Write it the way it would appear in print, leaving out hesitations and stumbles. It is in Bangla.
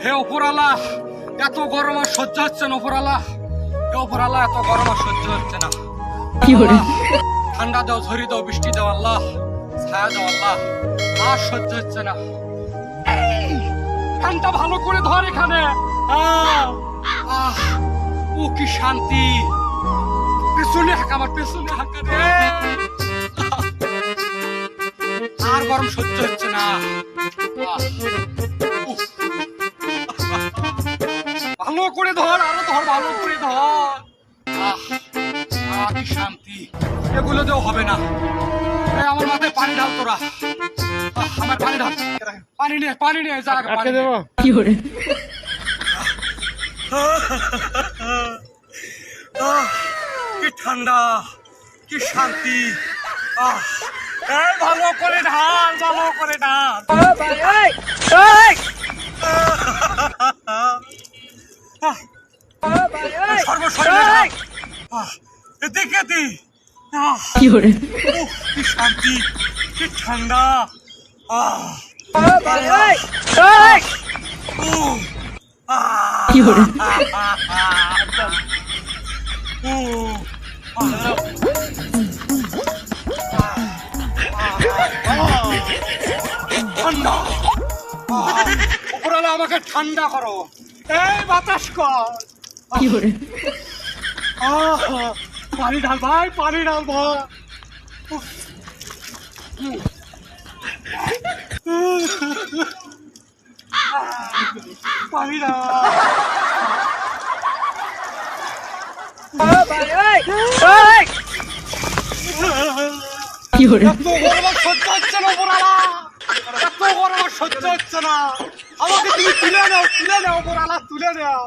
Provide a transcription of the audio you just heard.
হে উপরালা, এত গরম আর সহ্য হচ্ছে না। উপরালা, হে উপরালা, এত গরম আর সহ্য হচ্ছে না। ঠান্ডা দাও, ঝরি দাও, বৃষ্টি দাও আল্লাহ, ছায়া দাও আল্লাহ, আর সহ্য হচ্ছে না। ফ্যানটা ভালো করে ধর এখানে। ও কি শান্তি। পেছনে হাঁকা, আমার পেছনে হাঁকা রে। আর গরম সহ্য হচ্ছে না। ভালো করে ধর, আরো ধর, ভালো করে ধর। কি শান্তি। এগুলোতেও হবে না। আমার মাথায় পানি ঢাল তোরা। আমার পানি ঢাল, পানি নিয়ে যা। পানি দেবো কি করে। কি ঠান্ডা, কি শান্তি। ভালো করে ঢাল, ভালো করে ঢাল। দেখে দি কি শান্তি, কি ঠান্ডা। ঠান্ডা, উপরালা আমাকে ঠান্ডা করো। এই বাতাস কর। পানি ঢাল ভাই, পানি ঢাল ভাই। পানি ঢাল। এত গরম সহ্য হচ্ছে না উপরালা, এত গরম সহ্য হচ্ছে না। আমাকে তুমি তুলে নাও, তুলে নাও উপরালা, তুলে নাও।